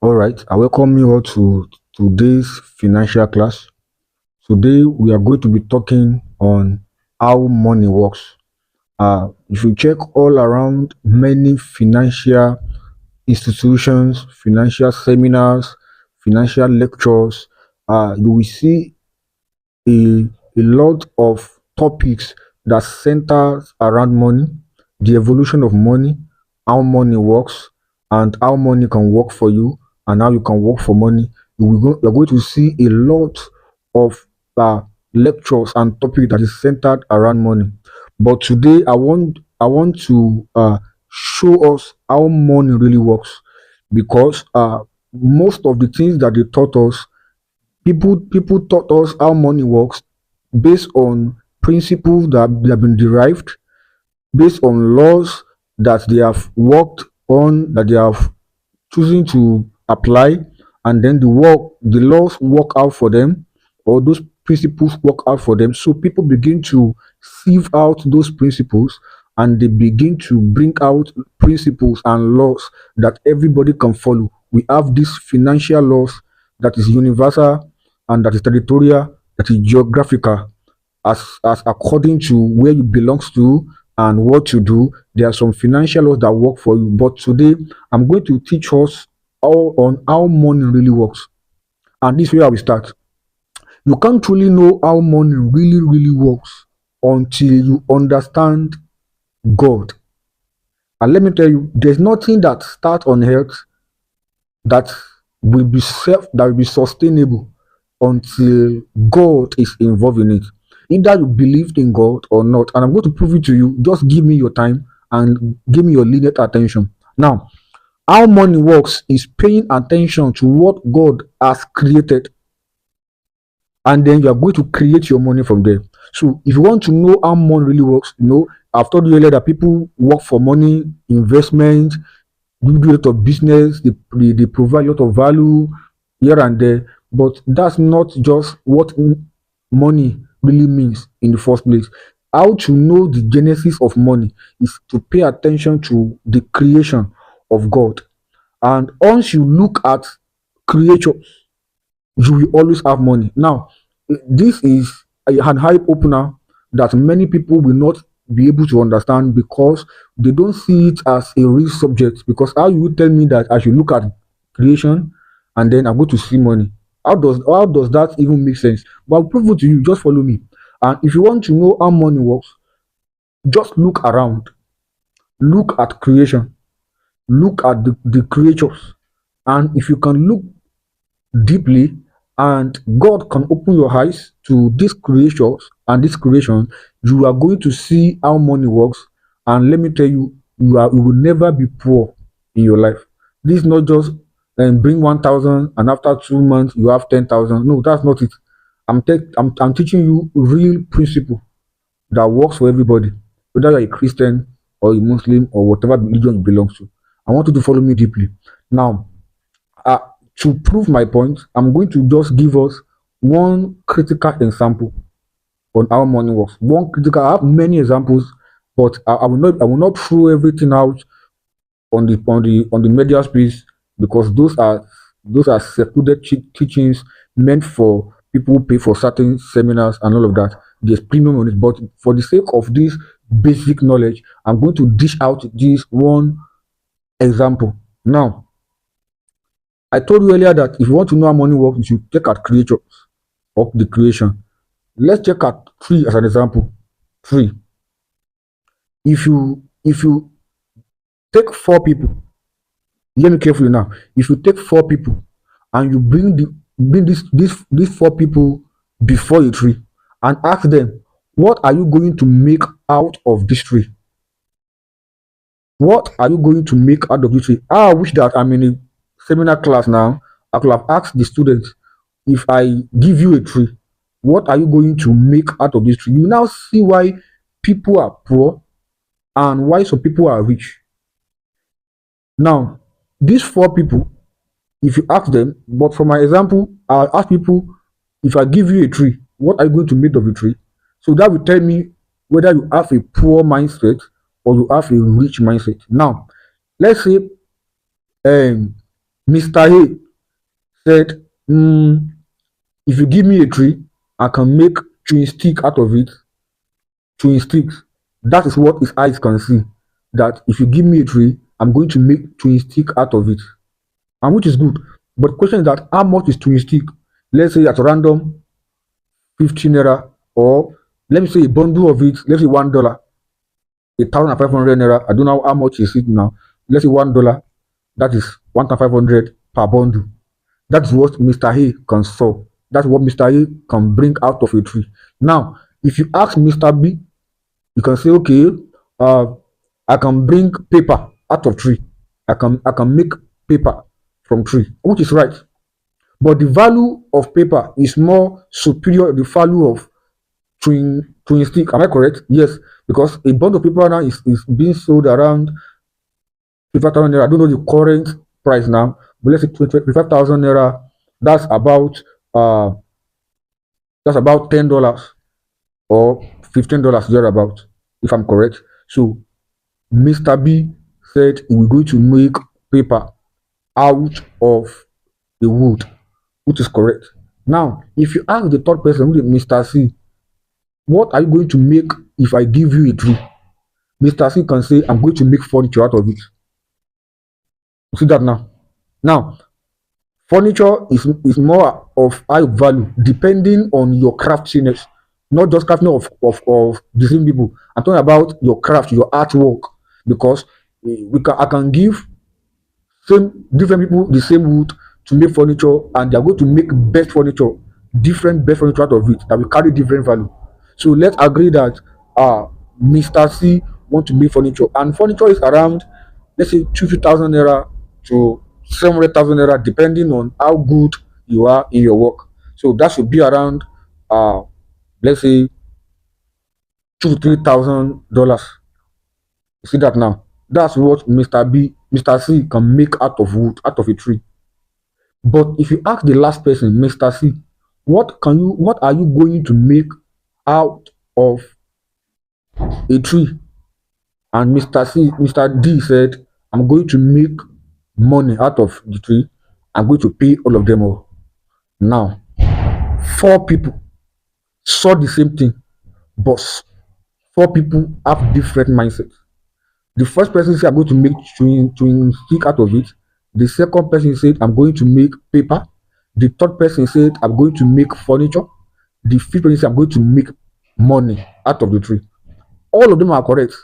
All right, I welcome you all to today's financial class. Today, we are going to be talking on how money works. If you check all around many financial institutions, financial seminars, financial lectures, you will see a, a lot of topics that centers around money, the evolution of money, how money works, and how money can work for you, and how you can work for money. You're going to see a lot of uh, lectures and topics that is centered around money. But today, I want to show us how money really works, because most of the things that they taught us, people taught us how money works based on principles that have been derived, based on laws that they have worked on, that they have choosing to apply, and then the laws work out for them, or those principles work out for them. So people begin to sieve out those principles, and they begin to bring out principles and laws that everybody can follow. We have these financial laws that is universal, and that is territorial, that is geographical, as according to where you belongs to and what you do. There are some financial laws that work for you. But today, I'm going to teach us all on how money really works. And this is where we start. You can't truly know how money really works until you understand God. And let me tell you, there's nothing that starts on earth that that will be sustainable until God is involved in it. Either you believed in God or not, and I'm going to prove it to you. Just give me your time and give me your limited attention. Now, how money works is paying attention to what God has created, and then you are going to create your money from there. So, if you want to know how money really works, I've told you earlier that people work for money, investment, do a lot of business, they provide a lot of value here and there, but that's not just what money really means in the first place. How to know the genesis of money is to pay attention to the creation of God. And once you look at creature, you will always have money. Now, this is an eye opener that many people will not be able to understand, because they don't see it as a real subject. Because how you tell me that I should look at creation and then I'm going to see money? How does that even make sense? But I'll prove it to you. Just follow me. And if you want to know how money works, just look around, look at creation, look at the creatures, and if you can look deeply, and God can open your eyes to these creatures and this creation, you are going to see how money works. And let me tell you, you will never be poor in your life. This is not just bring 1,000 and after 2 months you have 10,000. No, that's not it. I'm teaching you real principle that works for everybody, whether you're a Christian or a Muslim or whatever religion you belong to. I want you to follow me deeply. Now, uh, to prove my point, I'm going to just give us one critical example on how money works. One critical. I have many examples, but I will not throw everything out on the media space, because those are secluded teachings meant for people who pay for certain seminars and all of that. There's premium on it, but for the sake of this basic knowledge, I'm going to dish out this one example. Now, I told you earlier that if you want to know how money works, you should check at creatures of the creation. Let's check at tree as an example. Tree. If you take four people, hear me carefully now. If you take four people and you bring these four people before a tree and ask them, what are you going to make out of this tree? What are you going to make out of this tree? I wish that I'm in a seminar class now. I could have asked the students, if I give you a tree, what are you going to make out of this tree? You now see why people are poor and why some people are rich. Now, these four people, if you ask them, but for my example, I'll ask people, if I give you a tree, what are you going to make of the tree? So that will tell me whether you have a poor mindset or you have a rich mindset. Now, let's say um Mr. A said, if you give me a tree, I can make chewing stick out of it. Chewing sticks. That is what his eyes can see. That if you give me a tree, I'm going to make chewing stick out of it. And which is good. But the question is that how much is chewing stick? Let's say at random 15 naira, or let me say a bundle of it, let's say $1, 1,500 naira. I don't know how much is it now. Let's say $1. That is 1,500 per bundle. That's what Mr. A can saw. That's what Mr. A can bring out of a tree. Now, if you ask Mr. B, you can say, okay, uh, I can bring paper out of tree. I can make paper from tree, which is right. But the value of paper is more superior to the value of chewing stick. Am I correct? Yes, because a bundle of paper now is being sold around 55,000 naira. I don't know the current price now, but let's say 25,000 naira. That's about uh $10 or $15 thereabout, if I'm correct. So Mr. B said he was going to make paper out of the wood, which is correct. Now, if you ask the third person, which is Mr. C, what are you going to make if I give you a tree? Mr. C can say, I'm going to make furniture out of it. You see that now? Now, furniture is more of high value depending on your craftiness, not just crafting of the same people. I'm talking about your craft, your artwork, because I can give same different people the same wood to make furniture, and they are going to make best furniture, different best furniture out of it that will carry different value. So let's agree that Mr. C want to make furniture, and furniture is around, let's say, 2,000 naira to 700,000 naira, depending on how good you are in your work. So that should be around, uh let's say, $2,000 to $3,000. You see that now? That's what Mr. C can make out of wood, out of a tree. But if you ask the last person, Mr. C, what are you going to make out of a tree? And Mr. D said, I'm going to make money out of the tree. I'm going to pay all of them all. Now, four people saw the same thing, but four people have different mindsets. The first person said, I'm going to make chewing stick out of it. The second person said, I'm going to make paper. The third person said, I'm going to make furniture. The fifth person said, I'm going to make money out of the tree. All of them are correct.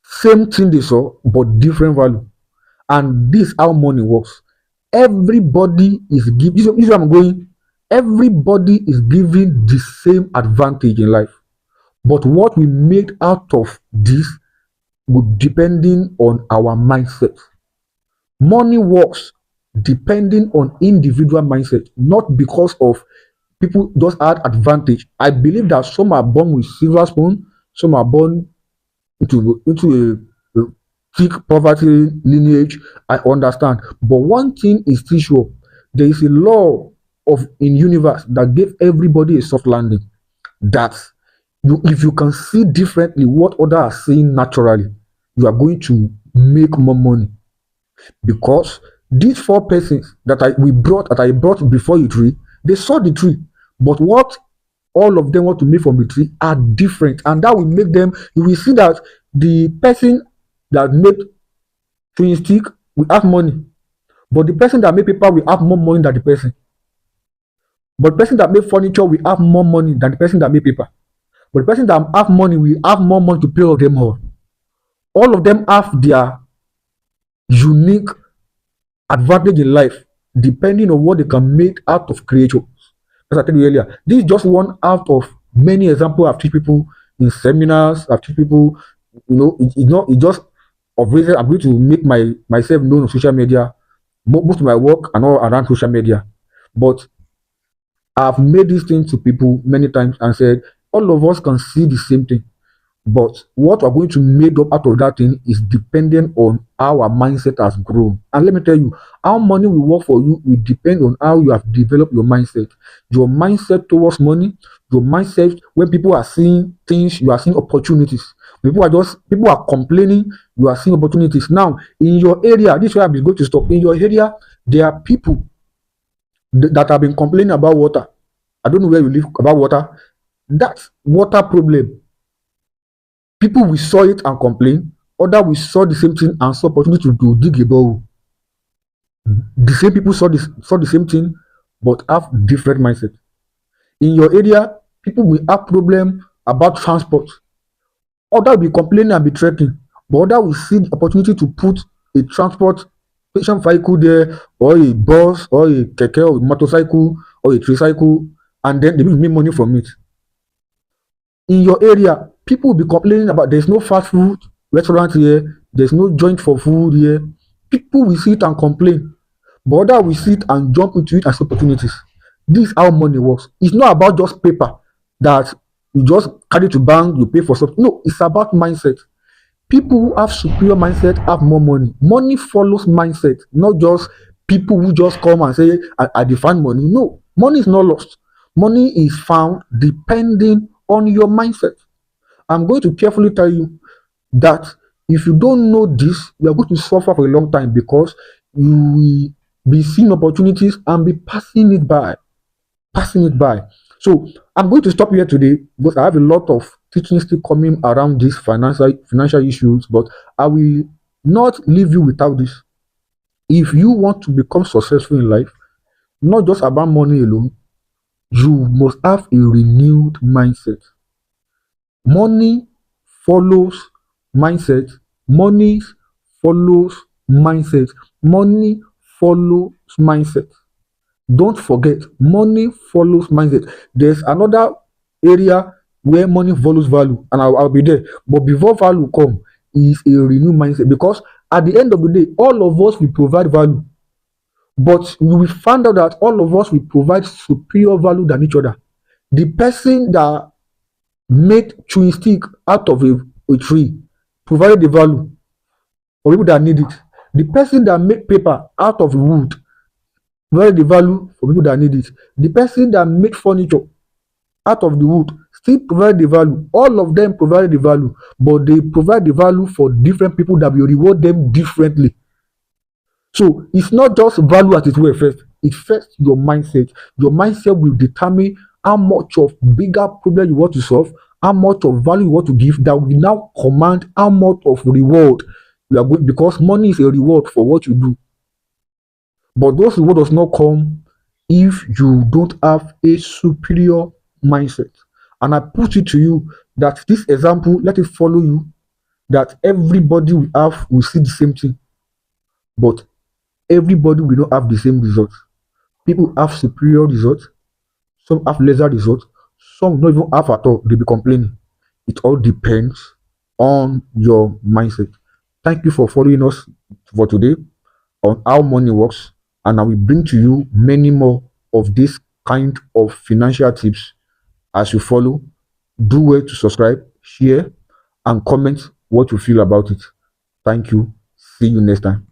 Same thing they saw, but different value. And this is how money works. Everybody is giving, this is where I'm going. Everybody is given the same advantage in life. But what we make out of this would depending on our mindset. Money works depending on individual mindset, not because of people just had advantage. I believe that some are born with silver spoon, some are born into a thick poverty lineage. I understand, but one thing is still sure: there is a law of in universe that gave everybody a soft landing. That if you can see differently what others are seeing naturally, you are going to make more money, because these four persons that I brought before the tree, they saw the tree, but what all of them want to make from the tree are different, and that will make them. You will see that the person that made chewing stick will have money, but the person that made paper will have more money than the person. But the person that made furniture will have more money than the person that made paper. But the person that have money will have more money to pay all of them all. All of them have their unique advantage in life depending on what they can make out of creatures. As I told you earlier, this is just one out of many examples I've teach people in seminars. I've teach people, it's just of reason I'm going to make myself known on social media. Most of my work and all around social media. But I've made this thing to people many times and said all of us can see the same thing. But what we're going to make up out of that thing is dependent on how our mindset has grown. And let me tell you, how money will work for you will depend on how you have developed your mindset. Your mindset towards money, your mindset when people are seeing things, you are seeing opportunities. People are complaining, you are seeing opportunities. Now, in your area, this is where I'm going to stop. In your area, there are people that have been complaining about water. I don't know where you live about water. That water problem, people will saw it and complain. Other we saw the same thing and saw opportunity to dig a borehole. The same people saw the same thing, but have different mindset. In your area, people will have problem about transport. Other will be complaining and be threatening, but other will see the opportunity to put a transportation vehicle there, or a bus, or a keke, or a motorcycle, or a tricycle, and then they will make money from it. In your area, people will be complaining about there's no fast food restaurant here, there's no joint for food here. People will sit and complain, but other will sit and jump into it as opportunities. This is how money works. It's not about just paper that you just carry to bank, you pay for something. No, it's about mindset. People who have superior mindset have more money. Money follows mindset, not just people who just come and say, I define money. No, money is not lost. Money is found depending on your mindset. I'm going to carefully tell you that if you don't know this, you are going to suffer for a long time because you will be seeing opportunities and be passing it by. Passing it by. So I'm going to stop here today because I have a lot of teaching still coming around these financial issues, but I will not leave you without this. If you want to become successful in life, not just about money alone, you must have a renewed mindset. Money follows mindset. Money follows mindset. Money follows mindset. Don't forget, money follows mindset. There's another area where money follows value, and I'll be there. But before value come, is a renewed mindset because at the end of the day, all of us will provide value, but we will find out that all of us will provide superior value than each other. The person that made chewing stick out of a tree provided the value for people that need it. The person that made paper out of wood provided the value for people that need it. The person that made furniture out of the wood still provide the value. All of them provided the value, but they provide the value for different people that will reward them differently. So it's not just value at its way first. It first your mindset. Your mindset will determine how much of bigger problem you want to solve, how much of value you want to give. That will now command how much of reward you are going, because money is a reward for what you do. But those reward does not come if you don't have a superior mindset. And I put it to you that this example, let it follow you, that everybody will see the same thing, but everybody will not have the same results. People have superior results, some have lesser results, some don't even have at all. They'll be complaining. It all depends on your mindset. Thank you for following us for today on how money works, and I will bring to you many more of this kind of financial tips as you follow. Do well to subscribe, share, and comment what you feel about it. Thank you. See you next time.